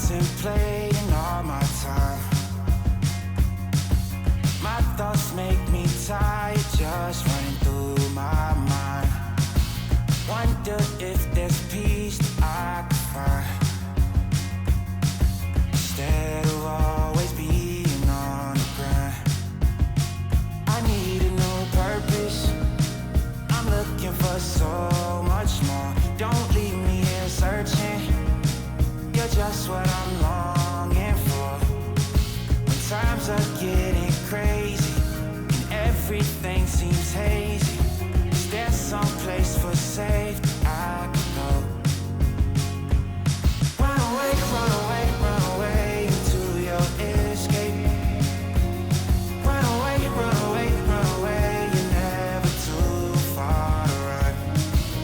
contemplating all my time. My thoughts make me tired, just running through my mind. Wonder if there's peace that I could find, instead of always being on the grind. I need a new purpose, I'm looking for so much more. Don't leave me here searching, you're just what I'm longing for. When times are getting crazy and everything seems hazy, is there some place for safety I can go? Run away, run away, run away into your escape. Run away, run away, run away, you're never too far to run.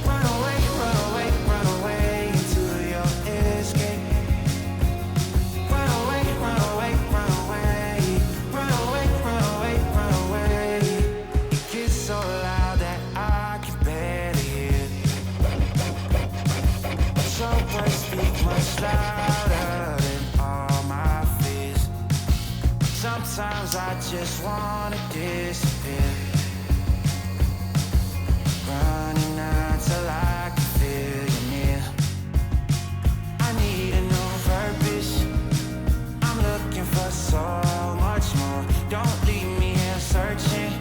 Run away, run away, run away into your escape. Run away, run away, run away. Run away, run away, run away. It gets so loud that I can barely hear. But your words speak much louder than all my fears. Sometimes I just wanna disappear, running until I can feel you near. I need a new purpose, I'm looking for so much more. Don't leave me here searching,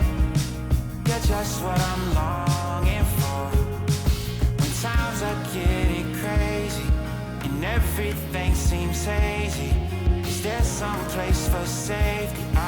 you're just what I'm longing for. When times are getting crazy and everything seems hazy, is there some place for safety I